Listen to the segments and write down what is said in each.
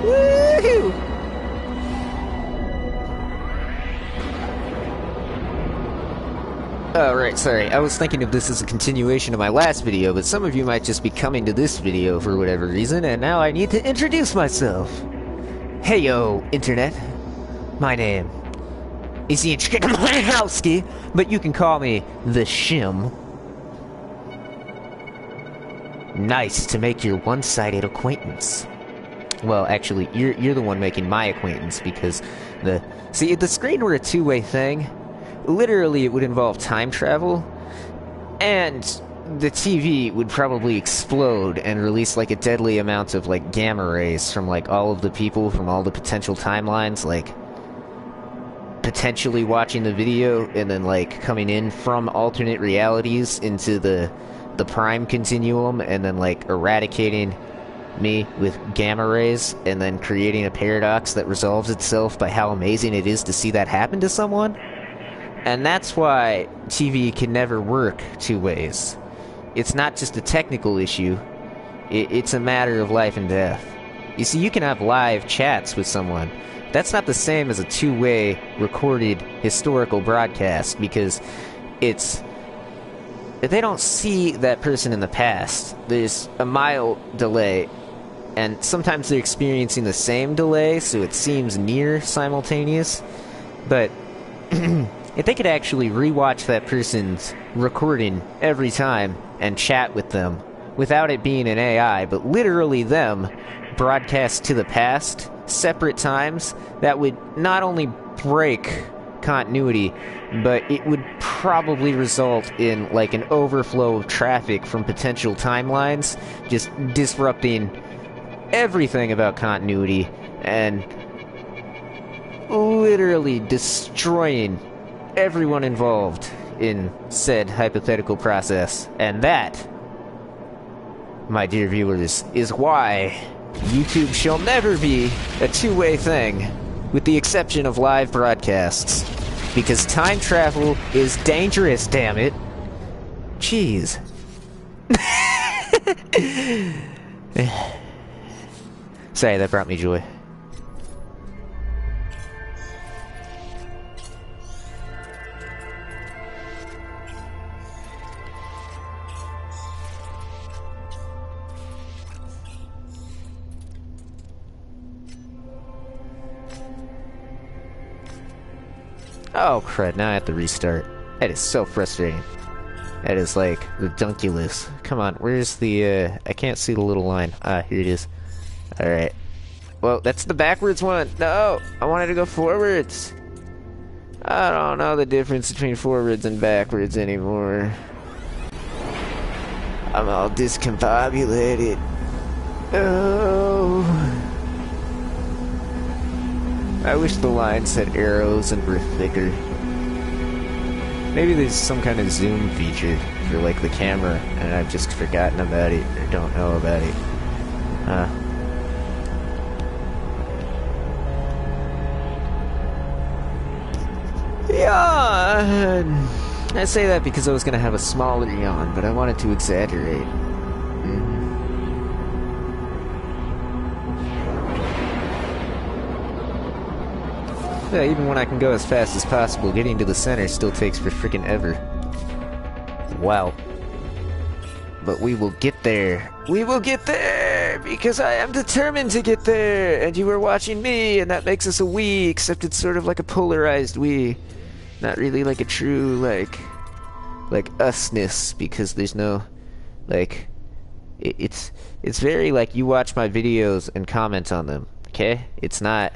Woohoo! Oh, right, sorry. I was thinking of this as a continuation of my last video, but some of you might just be coming to this video for whatever reason, and now I need to introduce myself. Hey yo, Internet. My name is Ian, but you can call me the Schim. Nice to make your one-sided acquaintance. Well, actually, you're the one making my acquaintance, because see, if the screen were a two-way thing, literally it would involve time travel, and the TV would probably explode and release, like, a deadly amount of, like, gamma rays from, like, all of the people from all the potential timelines, like, potentially watching the video, and then, like, coming in from alternate realities into the prime continuum, and then, like, eradicating me with gamma rays, and then creating a paradox that resolves itself by how amazing it is to see that happen to someone. And that's why TV can never work two ways. It's not just a technical issue, it's a matter of life and death. You see, you can have live chats with someone. That's not the same as a two-way recorded historical broadcast, because they don't see that person in the past. There's a mild delay, and sometimes they're experiencing the same delay, so it seems near simultaneous. But if they could actually rewatch that person's recording every time and chat with them without it being an AI, but literally them broadcast to the past separate times, that would not only break continuity, but it would probably result in, like, an overflow of traffic from potential timelines, just disrupting everything about continuity and literally destroying everyone involved in said hypothetical process. And that, my dear viewers, is why YouTube shall never be a two-way thing, with the exception of live broadcasts. Because time travel is dangerous, damn it. Jeez. Sorry, that brought me joy. Oh crud, now I have to restart. That is so frustrating. That is like redunculous. Come on, where's the, I can't see the little line. Ah, here it is. Alright. Well, that's the backwards one. No! I wanted to go forwards! I don't know the difference between forwards and backwards anymore. I'm all discombobulated. Oh... I wish the lines had arrows and were thicker. Maybe there's some kind of zoom feature for, like, the camera, and I've just forgotten about it, or don't know about it. Yawn! I say that because I was gonna have a smaller yawn, but I wanted to exaggerate. Yeah, even when I can go as fast as possible, getting to the center still takes for frickin' ever. Wow. But we will get there. We will get there! Because I am determined to get there! And you are watching me, and that makes us a we, except it's sort of like a polarized we. Not really like a true, like usness, because there's no, like, it's very like you watch my videos and comment on them, okay? It's not...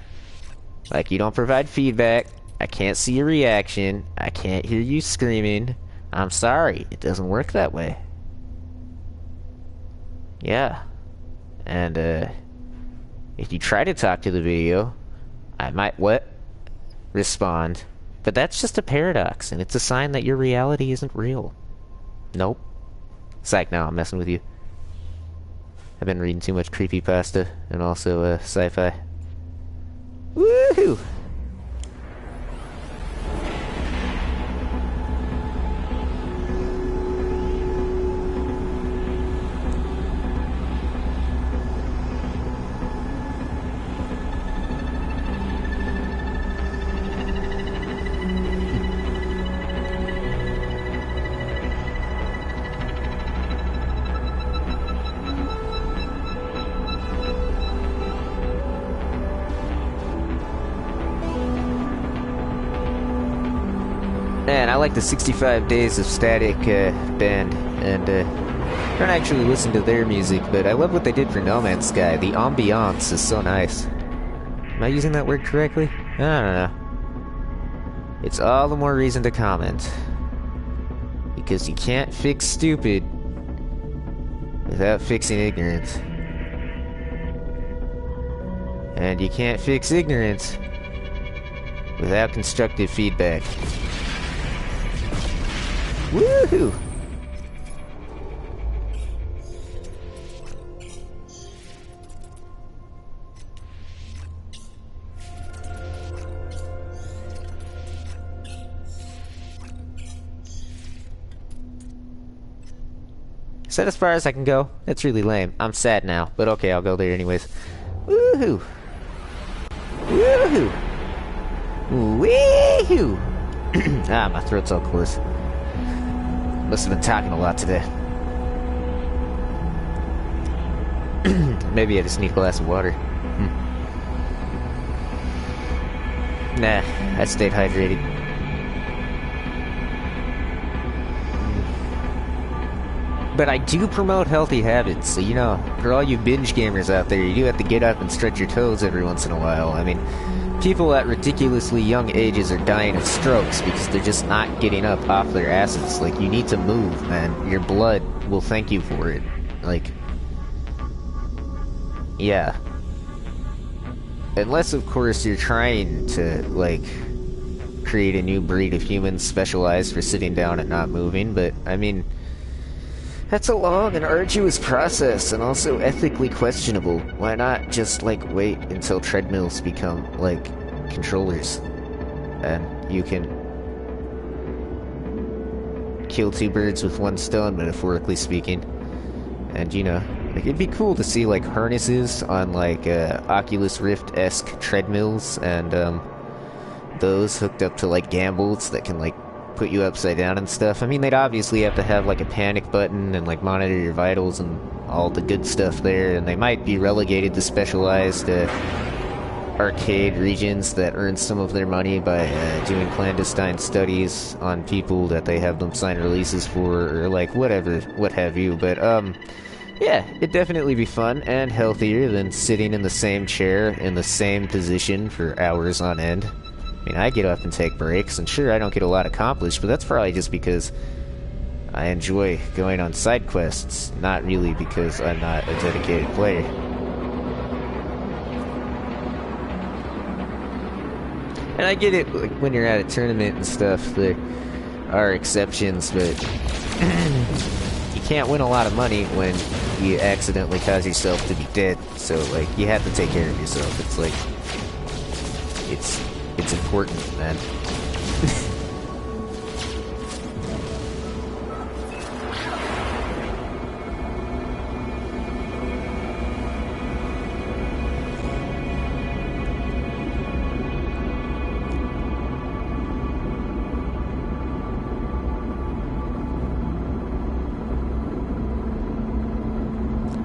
like, you don't provide feedback, I can't see your reaction, I can't hear you screaming. I'm sorry, it doesn't work that way. Yeah. And, if you try to talk to the video, I might, respond. But that's just a paradox, and it's a sign that your reality isn't real. Nope. Psych, now I'm messing with you. I've been reading too much creepypasta, and also, sci-fi. Woohoo! Man, I like the 65 Days of Static band, and I don't actually listen to their music, but I love what they did for No Man's Sky. The ambiance is so nice. Am I using that word correctly? I don't know. It's all the more reason to comment. Because you can't fix stupid without fixing ignorance. And you can't fix ignorance without constructive feedback. Woohoo! Is that as far as I can go? That's really lame. I'm sad now, but okay, I'll go there anyways. Woohoo! Woohoo! Woohoo! Ah, my throat's all coarse. Must have been talking a lot today. Maybe I just need a glass of water. Nah, I stayed hydrated. But I do promote healthy habits, so you know, for all you binge gamers out there, you do have to get up and stretch your toes every once in a while. I mean, people at ridiculously young ages are dying of strokes because they're just not getting up off their asses. Like, you need to move, man. Your blood will thank you for it. Like, yeah. Unless, of course, you're trying to, like, create a new breed of humans specialized for sitting down and not moving, but, I mean, that's a long and arduous process, and also ethically questionable. Why not just, like, wait until treadmills become, like, controllers? And you can kill two birds with one stone, metaphorically speaking. And, you know, like, it'd be cool to see, like, harnesses on, like, Oculus Rift-esque treadmills, and, those hooked up to, like, gambles that can, like, put you upside down and stuff. I mean, they'd obviously have to have, like, a panic button and, like, monitor your vitals and all the good stuff there, and they might be relegated to specialized arcade regions that earn some of their money by doing clandestine studies on people that they have them sign releases for, or, like, whatever, what have you. But, yeah, it'd definitely be fun and healthier than sitting in the same chair in the same position for hours on end. I mean, I get up and take breaks, and sure, I don't get a lot accomplished, but that's probably just because I enjoy going on side quests, not really because I'm not a dedicated player. And I get it, like, when you're at a tournament and stuff, there are exceptions, but you can't win a lot of money when you accidentally cause yourself to be dead, so, like, you have to take care of yourself. It's like, it's important, man.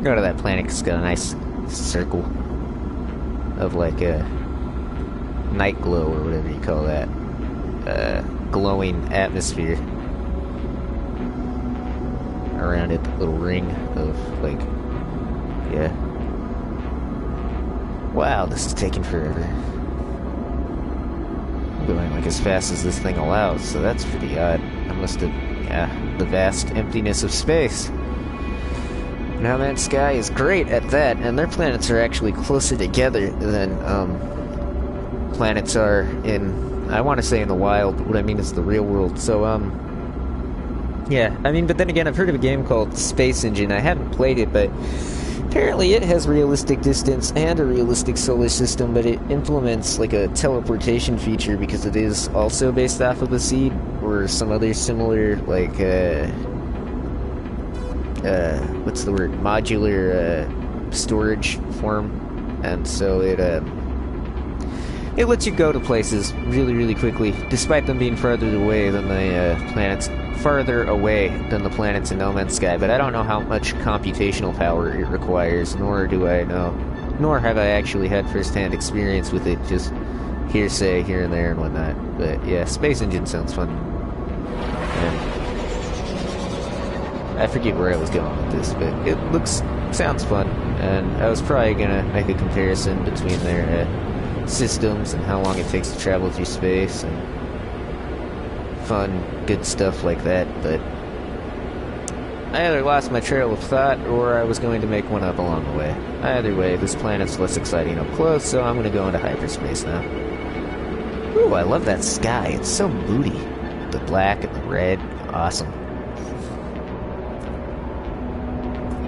Go to that planet 'cause it's got a nice circle of, like, a night glow, or whatever you call that. Glowing atmosphere around it, the little ring of, like, yeah. Wow, this is taking forever. I'm going, like, as fast as this thing allows, so that's pretty odd. I must have, yeah, the vast emptiness of space. No Man's Sky is great at that, and their planets are actually closer together than, planets are in, I want to say in the wild, what I mean is the real world. So, yeah, I mean, but then again, I've heard of a game called Space Engine. I haven't played it, but apparently it has realistic distance and a realistic solar system, but it implements, like, a teleportation feature because it is also based off of a seed, or some other similar, like, what's the word? Modular, storage form. And so it lets you go to places really, really quickly, despite them being farther away than the planets in No Man's Sky. But I don't know how much computational power it requires, nor do I know, nor have I actually had first-hand experience with it, just hearsay here and there and whatnot. But yeah, Space Engine sounds fun. I forget where I was going with this, but it sounds fun, and I was probably gonna make a comparison between their systems and how long it takes to travel through space and fun, good stuff like that, but I either lost my trail of thought or I was going to make one up along the way. Either way, this planet's less exciting up close, so I'm gonna go into hyperspace now. Ooh, I love that sky. It's so moody. The black and the red. Awesome.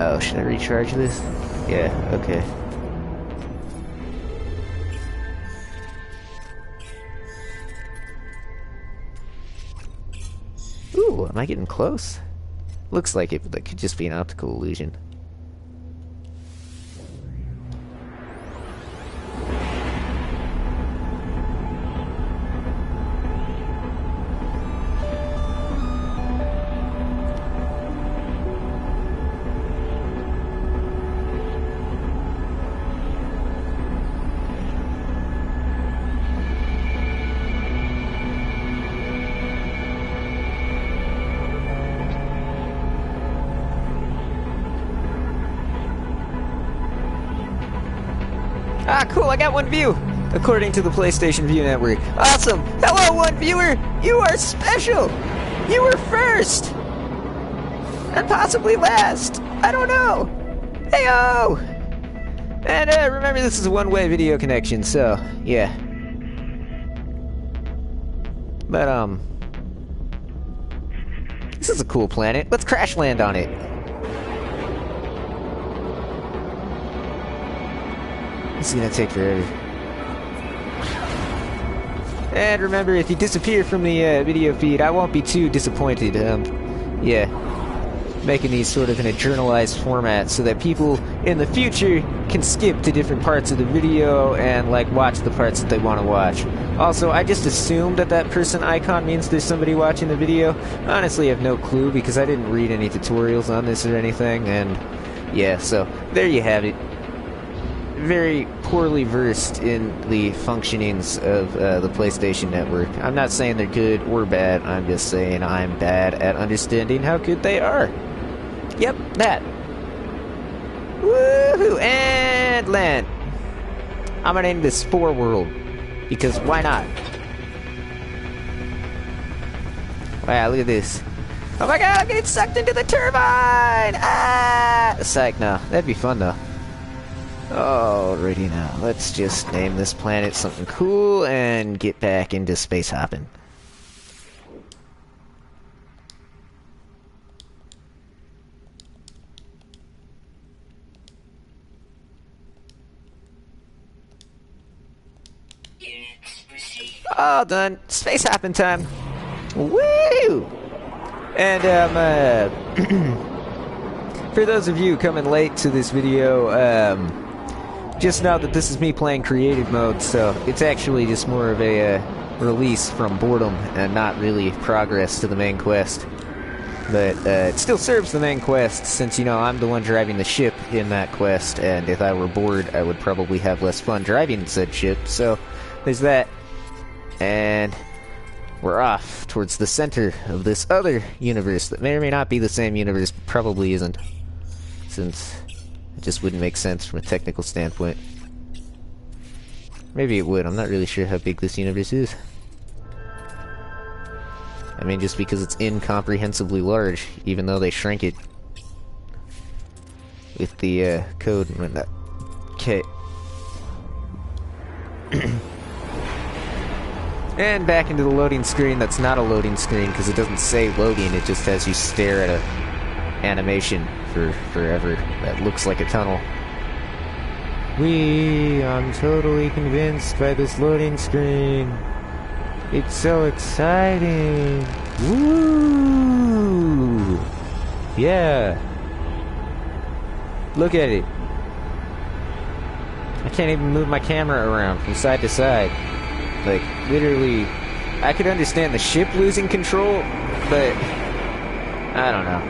Oh, should I recharge this? Yeah, okay. Ooh, am I getting close? Looks like it, but that could just be an optical illusion. Ah, cool, I got one view! According to the PlayStation View Network. Awesome! Hello, one viewer! You are special! You were first! And possibly last! I don't know! Heyo! And remember, this is a one-way video connection, so, yeah. But, this is a cool planet. Let's crash land on it. This is gonna take forever. And remember, if you disappear from the video feed, I won't be too disappointed. Yeah. Making these sort of in a journalized format so that people in the future can skip to different parts of the video and, like, watch the parts that they want to watch. Also, I just assumed that that person icon means there's somebody watching the video. Honestly, I have no clue because I didn't read any tutorials on this or anything, and yeah, so there you have it. Very poorly versed in the functionings of the PlayStation Network. I'm not saying they're good or bad, I'm just saying I'm bad at understanding how good they are. Yep, that. Woohoo! And land. I'm gonna name this Spore World, because why not? Wow, look at this. Oh my god, I'm getting sucked into the turbine! Ah! Psych, no. That'd be fun, though. Alrighty now, let's just name this planet something cool and get back into space hopping. All done. Space hopping time. Woo! And, for those of you coming late to this video, just know that this is me playing creative mode, so it's actually just more of a release from boredom and not really progress to the main quest. But it still serves the main quest, since, you know, I'm the one driving the ship in that quest, and if I were bored, I would probably have less fun driving said ship, so there's that. And we're off towards the center of this other universe that may or may not be the same universe, but probably isn't, since it just wouldn't make sense from a technical standpoint. Maybe it would, I'm not really sure how big this universe is. I mean, just because it's incomprehensibly large, even though they shrank it with the code and whatnot. Okay. And back into the loading screen that's not a loading screen because it doesn't say loading, it just has you stare at a animation for forever that looks like a tunnel. I'm totally convinced by this loading screen. It's so exciting. Woo! Yeah. Look at it. I can't even move my camera around from side to side. Like, literally, I could understand the ship losing control, but I don't know.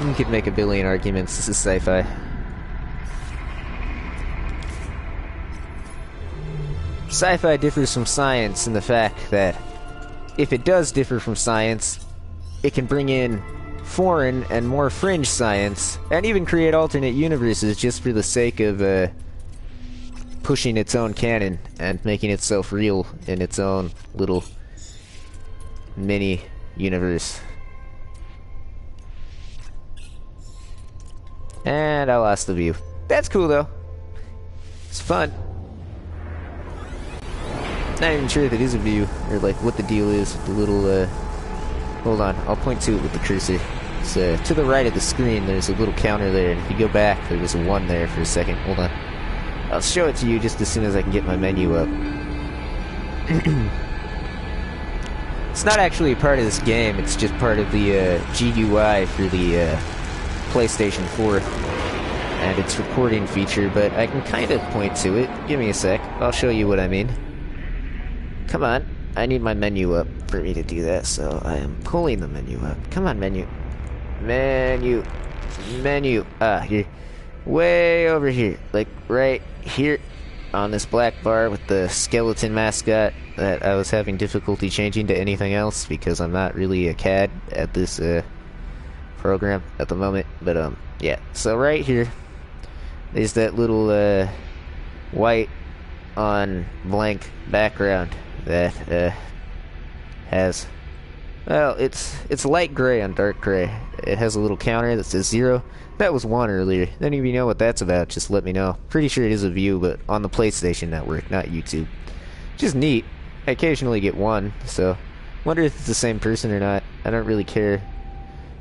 You could make a billion arguments. This is sci-fi. Sci-fi differs from science in the fact that if it does differ from science, it can bring in foreign and more fringe science, and even create alternate universes just for the sake of pushing its own canon and making itself real in its own little mini universe. And I lost the view. That's cool though. It's fun. Not even sure if it is a view, or like what the deal is with the little, hold on, I'll point to it with the cursor. So, to the right of the screen, there's a little counter there, and if you go back, there was a 1 there for a second. Hold on. I'll show it to you just as soon as I can get my menu up. It's not actually a part of this game, it's just part of the GUI for the PlayStation 4 and its recording feature, but I can kind of point to it. Give me a sec, I'll show you what I mean. Come on, I need my menu up for me to do that, so I am pulling the menu up. Come on, menu. Menu. Menu. Ah, here. Way over here. Like, right here on this black bar with the skeleton mascot that I was having difficulty changing to anything else because I'm not really a CAD at this program at the moment. But, yeah. So right here, there's that little white on blank background that has, well, it's light gray on dark gray. It has a little counter that says 0. That was 1 earlier. Then if you know what that's about, just let me know. Pretty sure it is a view, but on the PlayStation Network, not YouTube. Just neat. I occasionally get 1, so wonder if it's the same person or not. I don't really care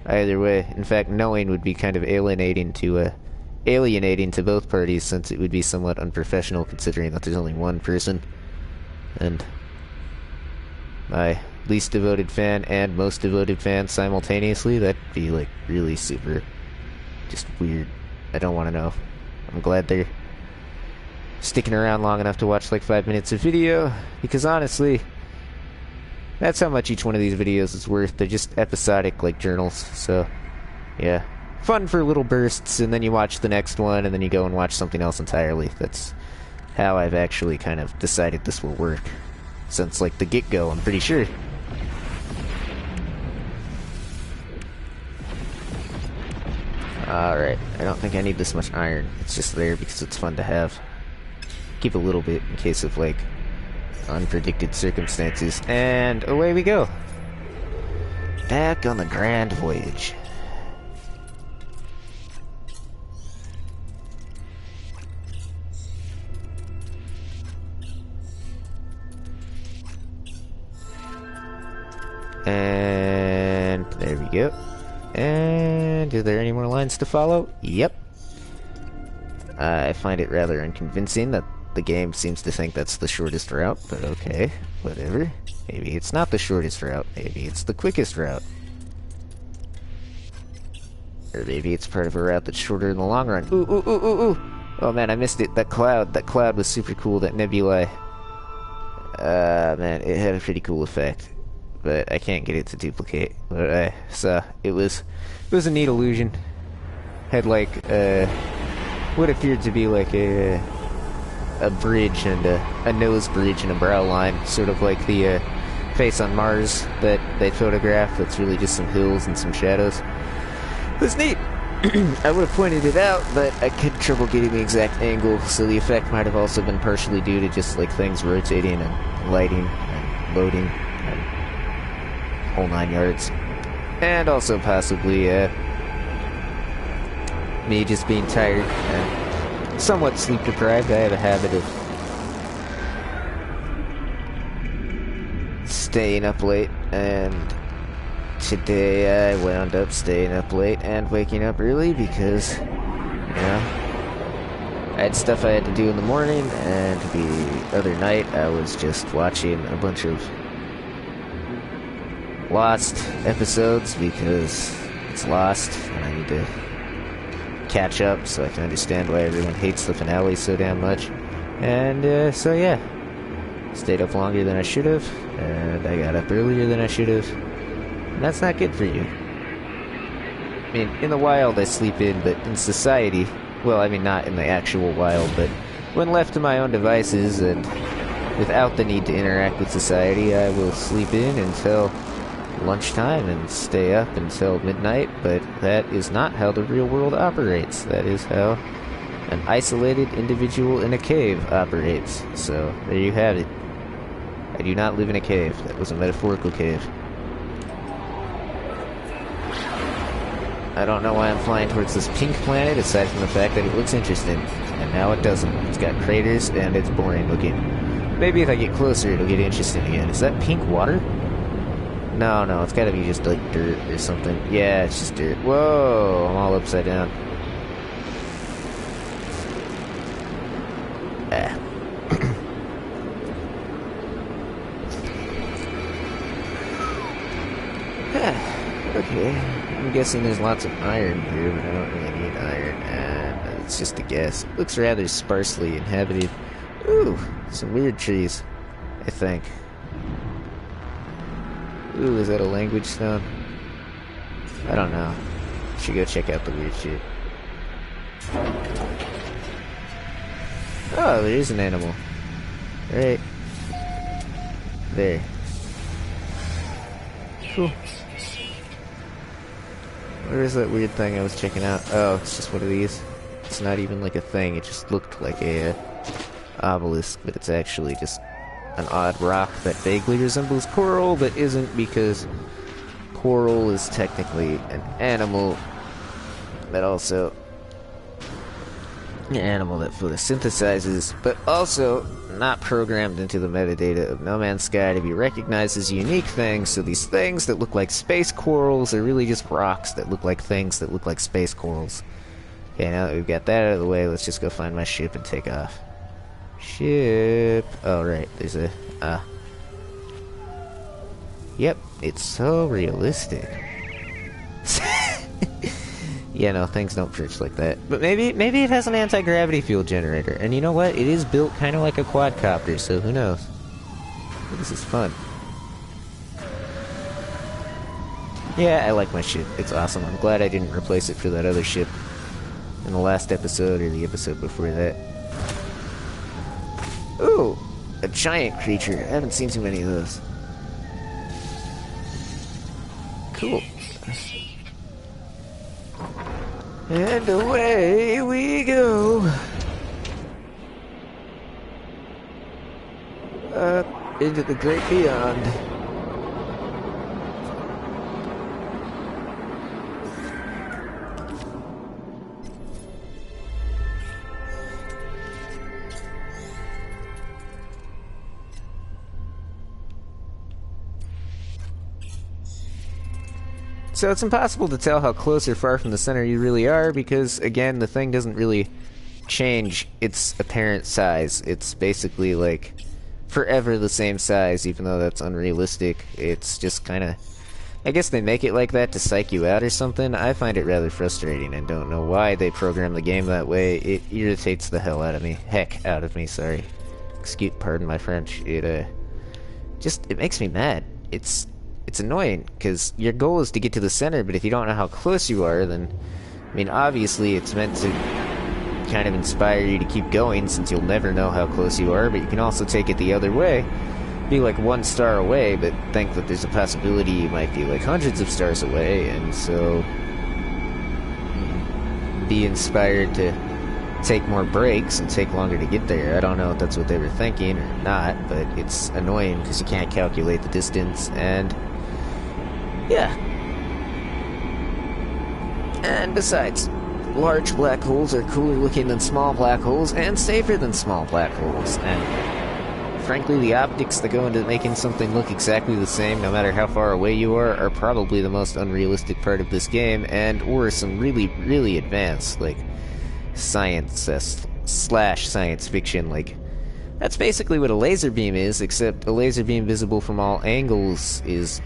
either way. In fact, knowing would be kind of alienating to both parties, since it would be somewhat unprofessional considering that there's only 1 person. And my least devoted fan and most devoted fan simultaneously, that'd be like really super just weird. I don't want to know. I'm glad they're sticking around long enough to watch like 5 minutes of video, because honestly, that's how much each one of these videos is worth. They're just episodic like journals, so yeah. Fun for little bursts, and then you watch the next one, and then you go and watch something else entirely. That's how I've actually kind of decided this will work. Since, like, the get-go, I'm pretty sure. Alright, I don't think I need this much iron. It's just there because it's fun to have. Keep a little bit in case of, like, unpredicted circumstances. And away we go. Back on the grand voyage. And there we go. And are there any more lines to follow? Yep. I find it rather unconvincing that the game seems to think that's the shortest route, but okay, whatever. Maybe it's not the shortest route, maybe it's the quickest route. Or maybe it's part of a route that's shorter in the long run. Ooh, ooh, ooh, ooh, ooh! Oh man, I missed it. That cloud was super cool, that nebulae. Man, it had a pretty cool effect. But I can't get it to duplicate. But I saw it was a neat illusion. Had like what appeared to be like a bridge and a nose bridge and a brow line, sort of like the face on Mars that they photographed. That's really just some hills and some shadows. It was neat. I would have pointed it out, but I had trouble getting the exact angle, so the effect might have also been partially due to just like things rotating and lighting and loading and whole 9 yards. And also possibly me just being tired and somewhat sleep deprived. I have a habit of staying up late, and today I wound up staying up late and waking up early because, you know, I had stuff I had to do in the morning, and the other night I was just watching a bunch of Lost episodes because it's Lost and I need to catch up so I can understand why everyone hates the finale so damn much. And so yeah, stayed up longer than I should have, and I got up earlier than I should have, and that's not good for you. I mean, in the wild I sleep in, but in society, well, I mean not in the actual wild, but when left to my own devices and without the need to interact with society, I will sleep in until lunchtime and stay up until midnight, but that is not how the real world operates. That is how an isolated individual in a cave operates. So, there you have it. I do not live in a cave. That was a metaphorical cave. I don't know why I'm flying towards this pink planet, aside from the fact that it looks interesting. And now it doesn't. It's got craters, and it's boring looking. Maybe if I get closer, it'll get interesting again. Is that pink water? No, it's gotta be just, like, dirt or something. Yeah, it's just dirt. Whoa, I'm all upside down. Ah. Okay, I'm guessing there's lots of iron here, but I don't really need iron, and it's just a guess. Looks rather sparsely inhabited. Ooh, some weird trees, I think. Ooh, is that a language stone? I don't know. Should go check out the weird shit. Oh, there is an animal. Right there. Cool. Where is that weird thing I was checking out? Oh, it's just one of these. It's not even like a thing. It just looked like a obelisk, but it's actually just an odd rock that vaguely resembles coral, but isn't, because coral is technically an animal, but also an animal that photosynthesizes, but also not programmed into the metadata of No Man's Sky to be recognized as unique things. So these things that look like space corals are really just rocks that look like things that look like space corals. Okay, now that we've got that out of the way, let's just go find my ship and take off. Ship. Oh, right. There's a... Yep. It's so realistic. Yeah, no, things don't perch like that. But maybe it has an anti-gravity field generator. And you know what? It is built kind of like a quadcopter, so who knows? This is fun. Yeah, I like my ship. It's awesome. I'm glad I didn't replace it for that other ship in the last episode or the episode before that. Ooh, a giant creature. I haven't seen too many of those. Cool. And away we go. Up into the great beyond. So it's impossible to tell how close or far from the center you really are, because, again, the thing doesn't really change its apparent size. It's basically, like, forever the same size, even though that's unrealistic. It's just kind of... I guess they make it like that to psych you out or something. I find it rather frustrating and don't know why they program the game that way. It irritates the hell out of me. Heck out of me, sorry. Pardon my French. It makes me mad. It's annoying, because your goal is to get to the center, but if you don't know how close you are, then... I mean, obviously it's meant to kind of inspire you to keep going, since you'll never know how close you are, but you can also take it the other way. Be like 1 star away, but think that there's a possibility you might be like hundreds of stars away, and so... be inspired to take more breaks and take longer to get there. I don't know if that's what they were thinking or not, but it's annoying because you can't calculate the distance, and... yeah. And besides, large black holes are cooler looking than small black holes, and safer than small black holes, and frankly, the optics that go into making something look exactly the same, no matter how far away you are probably the most unrealistic part of this game, and or some really, really advanced, like, science slash science fiction. Like, that's basically what a laser beam is, except a laser beam visible from all angles is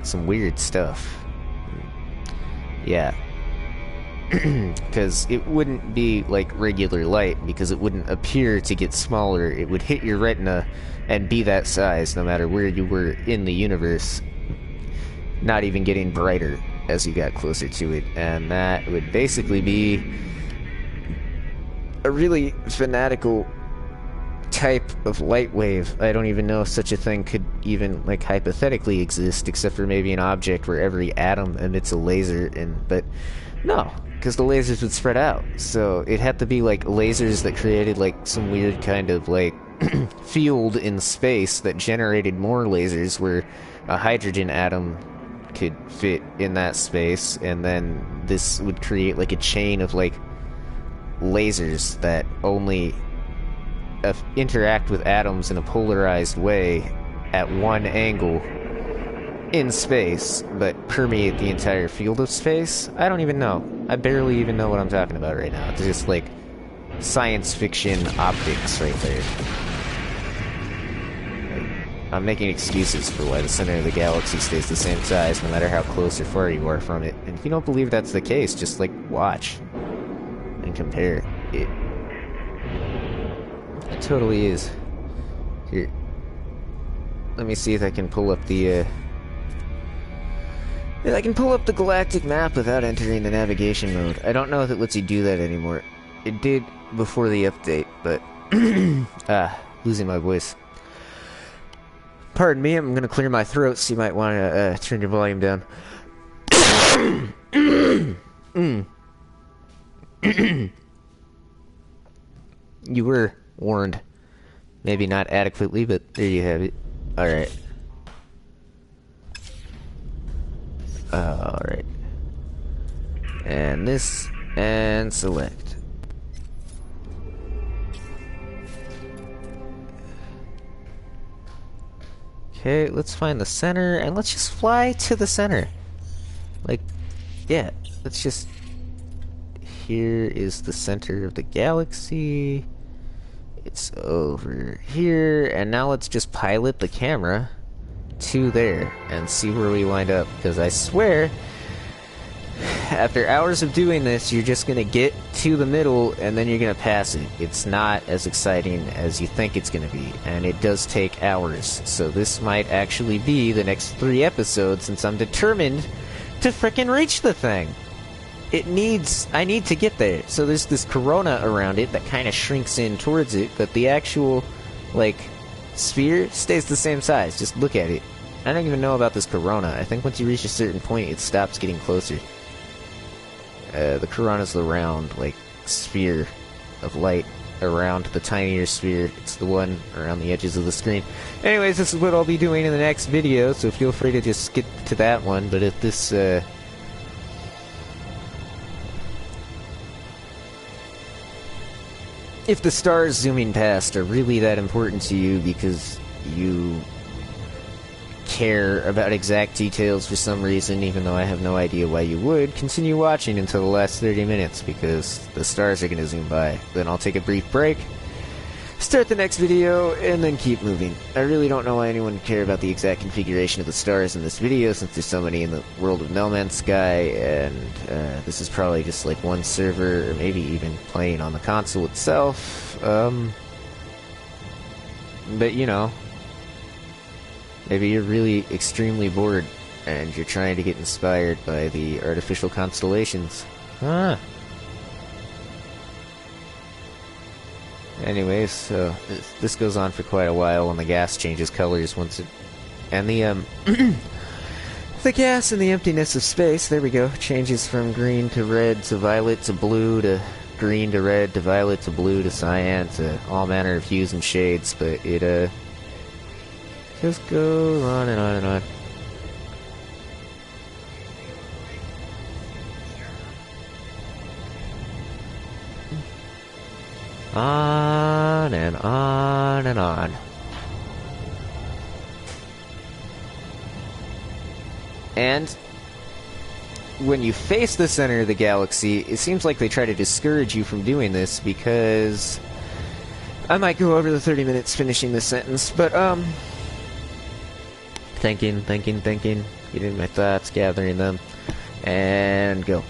some weird stuff. Yeah. Because it wouldn't be like regular light, because it wouldn't appear to get smaller. It would hit your retina and be that size no matter where you were in the universe, not even getting brighter as you got closer to it. And that would basically be a really fanatical type of light wave. I don't even know if such a thing could even, like, hypothetically exist, except for maybe an object where every atom emits a laser, but no, because the lasers would spread out. So it had to be, like, lasers that created, like, some weird kind of, like, field in space that generated more lasers where a hydrogen atom could fit in that space, and then this would create, like, a chain of, like, lasers that only interact with atoms in a polarized way at one angle in space, but permeate the entire field of space. I don't even know. I barely even know what I'm talking about right now. It's just like science fiction optics right there. I'm making excuses for why the center of the galaxy stays the same size no matter how close or far you are from it. And if you don't believe that's the case, just, like, watch and compare. It totally is. Here. Let me see if I can pull up the, I can pull up the galactic map without entering the navigation mode. I don't know if it lets you do that anymore. It did before the update, but... losing my voice. Pardon me, I'm gonna clear my throat, so you might want to turn your volume down. You were warned. Maybe not adequately, but there you have it. Alright. Alright. And this, and select. Okay, let's find the center, and let's just fly to the center. Like, yeah, let's just... Here is the center of the galaxy. It's over here, and now let's just pilot the camera to there and see where we wind up, because I swear, after hours of doing this, you're just gonna get to the middle and then you're gonna pass it. It's not as exciting as you think it's gonna be, and it does take hours, so this might actually be the next 3 episodes, since I'm determined to frickin' reach the thing. I need to get there. So there's this corona around it that kind of shrinks in towards it, but the actual, like, sphere stays the same size. Just look at it. I don't even know about this corona. I think once you reach a certain point, it stops getting closer. The corona's the round, like, sphere of light around the tinier sphere. It's the one around the edges of the screen. Anyways, this is what I'll be doing in the next video, so feel free to just skip to that one. But if this, if the stars zooming past are really that important to you because you care about exact details for some reason, even though I have no idea why you would, continue watching until the last 30 minutes, because the stars are going to zoom by. Then I'll take a brief break, start the next video, and then keep moving. I really don't know why anyone would care about the exact configuration of the stars in this video, since there's so many in the world of No Man's Sky, and this is probably just like one server, or maybe even playing on the console itself. But you know, maybe you're really extremely bored, and you're trying to get inspired by the artificial constellations. Anyways, so this goes on for quite a while, and the gas changes colors once it... And the, the gas in the emptiness of space, there we go, changes from green to red to violet to blue to green to red to violet to blue to cyan to all manner of hues and shades, but it, just goes on and on and on. On and on and on. And when you face the center of the galaxy, it seems like they try to discourage you from doing this, because I might go over the 30 minutes finishing this sentence, but thinking, getting my thoughts, gathering them, and go.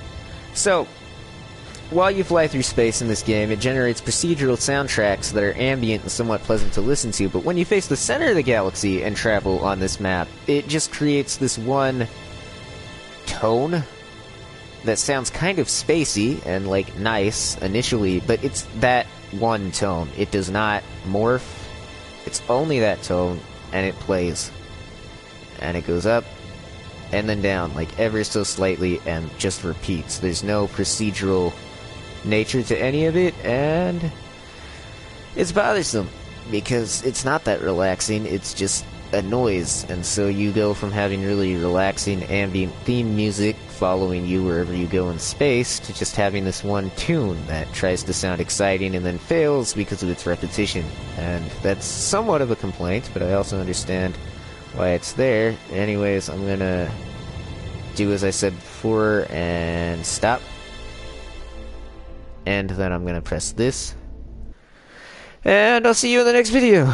So, while you fly through space in this game, it generates procedural soundtracks that are ambient and somewhat pleasant to listen to, but when you face the center of the galaxy and travel on this map, it just creates this one tone that sounds kind of spacey and, like, nice initially, but it's that one tone. It does not morph. It's only that tone, and it plays. And it goes up, and then down, like ever so slightly, and just repeats. There's no procedural nature to any of it, and it's bothersome, because it's not that relaxing, it's just a noise, and so you go from having really relaxing ambient theme music following you wherever you go in space, to just having this one tune that tries to sound exciting and then fails because of its repetition. And that's somewhat of a complaint, but I also understand why it's there. Anyways, I'm gonna do as I said before and stop. And then I'm gonna press this. And I'll see you in the next video.